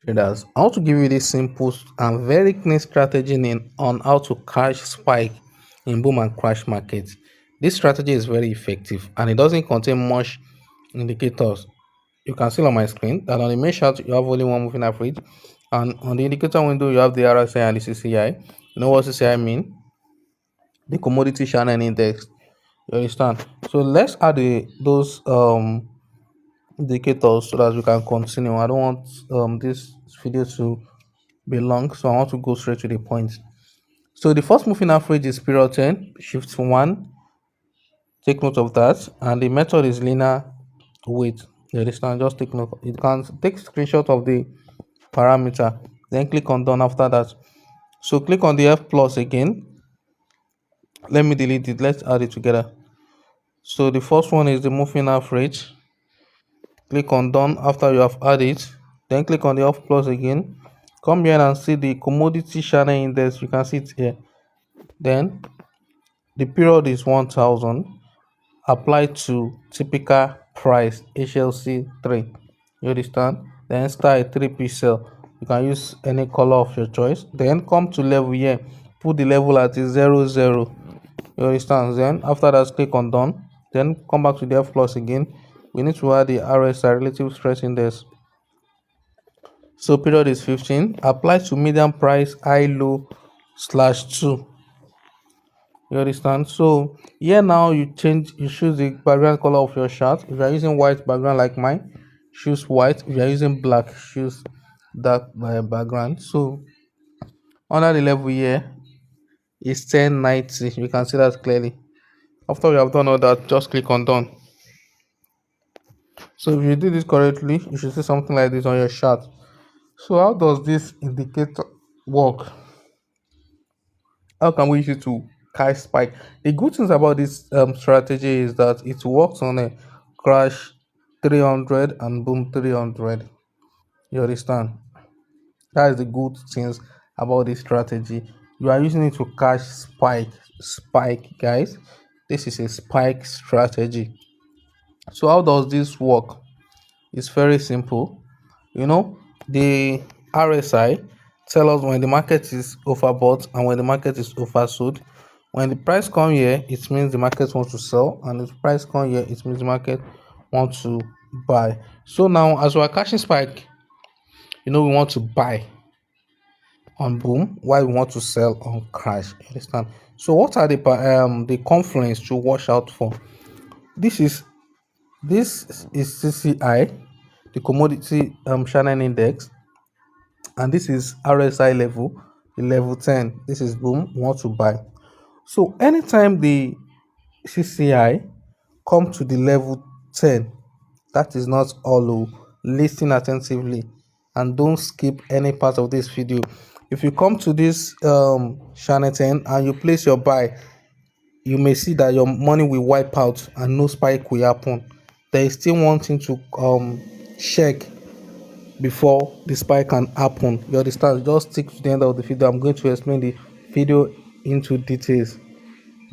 Traders, I want to give you this simple and very clean strategy on how to catch spike in boom and crash markets. This strategy is very effective and it doesn't contain much indicators. You can see on my screen that on the main chart you have only one moving average, and on the indicator window you have the RSI and the CCI. You know what CCI mean? The commodity channel index. You understand? So let's add those indicators so that we can continue. I don't want this video to be long, so I want to go straight to the point. So the first moving average is period 10, shift 1. Take note of that. And the method is linear weight. You understand? Just take note. You can take screenshot of the parameter, then click on done after that. So click on the F plus again. Let me delete it. Let's add it together. So the first one is the moving average. Click on done after you have added. Then click on the F plus again. Come here and see the commodity channel index. You can see it here. Then the period is 1000. Apply to typical price HLC 3. You understand? Then start a 3 pixel. You can use any color of your choice. Then come to level here. Put the level at 00. You understand? Then after that, click on done. Then come back to the F plus again. We need to add the RSI relative stress index. So period is 15. Apply to median price high low slash 2. You understand? So here now you choose the background color of your chart. If you are using white background like mine, choose white. If you are using black, choose dark background. So under the level here is 1090. You can see that clearly. After you have done all that, just click on done. So if you did this correctly, you should see something like this on your chart. So how does this indicator work? How can we use it to catch spike? The good things about this strategy is that it works on a crash 300 and boom 300. You understand? That is the good things about this strategy. You are using it to catch spike, guys. This is a spike strategy. So how does this work? It's very simple. You know, the RSI tell us when the market is overbought and when the market is oversold. When the price come here, it means the market wants to sell, and if the price come here, it means the market wants to buy. So now, as we are catching spike, we want to buy on boom, while we want to sell on crash. You understand? So what are the confluence to watch out for? This is this is CCI, the commodity channel index, and this is RSI level, the level 10. This is boom, we want to buy. So anytime the CCI come to the level 10, that is not all. Listen attentively and don't skip any part of this video. If you come to this channel 10 and you place your buy, you may see that your money will wipe out and no spike will happen. There is still one thing to check before the spike can happen. You understand? Just stick to the end of the video. I'm going to explain the video into details.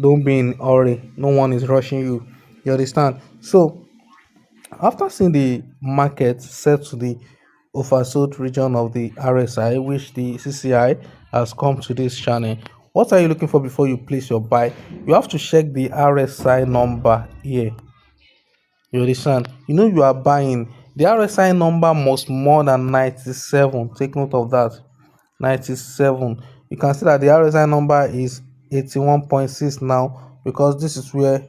Don't be in a hurry. No one is rushing you. You understand? So after seeing the market set to the oversold region of the RSI, which the CCI has come to this channel, what are you looking for before you place your buy? You have to check the RSI number here. You understand? You are buying. The RSI number must more than 97. Take note of that. 97. You can see that the RSI number is 81.6 now, because this is where,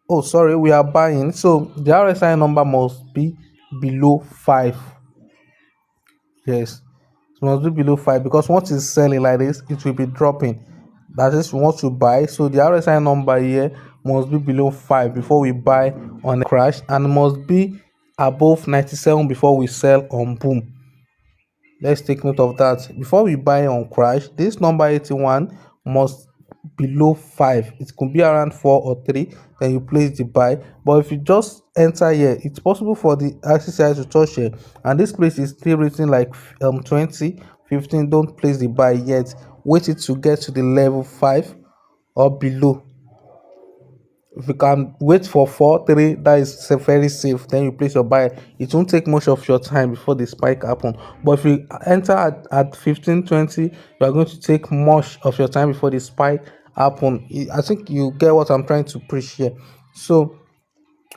oh sorry, we are buying. So the RSI number must be below 5. Yes, it must be below 5, because once it's selling like this, it will be dropping. That is, we want to buy. So the RSI number here must be below 5 before we buy on a crash, and must be above 97 before we sell on boom. Let's take note of that. Before we buy on crash, this number 81 must below 5. It could be around 4 or 3, then you place the buy. But if you just enter here, it's possible for the RSI to touch here, and this place is still written like 20, 15. Don't place the buy yet. Wait it to get to the level 5 or below. If you can wait for 4 3, that is very safe, then you place your buy. It won't take much of your time before the spike happen. But if you enter at 15 20, you are going to take much of your time before the spike happen. I think you get what I'm trying to preach here. So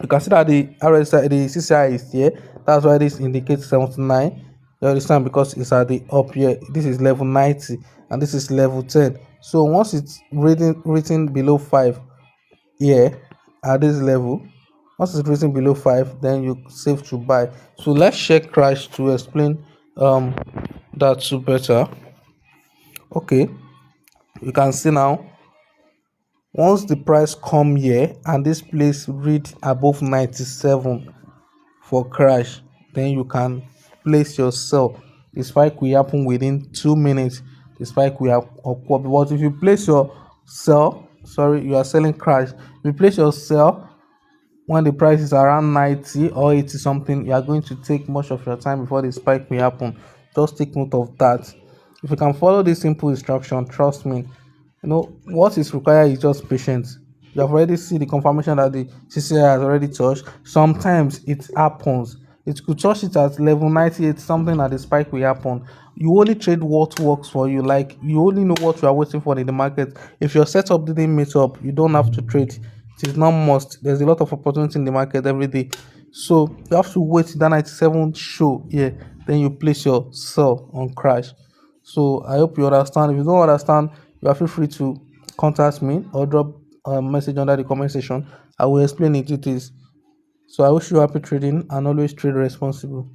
you can see that the RSI, the CCI is here. That's why this indicates 79. You understand, because it's at the up here. This is level 90 and this is level 10. So once it's written below 5 here at this level, once it's written below 5, then you save to buy. So let's check crash to explain um that to better. Okay, you can see now, once the price come here and this place read above 97 for crash, then you can place your sell. The spike will happen within 2 minutes. The spike will occur. But if you place your sell, sorry, you are selling crash. If you place your sell when the price is around 90 or 80 something, you are going to take much of your time before the spike will happen. Just take note of that. If you can follow this simple instruction, trust me, what is required is just patience. You have already seen the confirmation that the CCI has already touched. Sometimes it happens. It could touch it at level 98 something, and the spike will happen. You only trade what works for you. Like, you only know what you are waiting for in the market. If your setup didn't meet up, you don't have to trade. It is not must. There's a lot of opportunity in the market every day. So you have to wait till that 97 show, yeah, then you place your sell on crash. So I hope you understand. If you don't understand, you are feel free to contact me or drop a message under the comment section. I will explain it. It is. So I wish you happy trading and always trade responsible.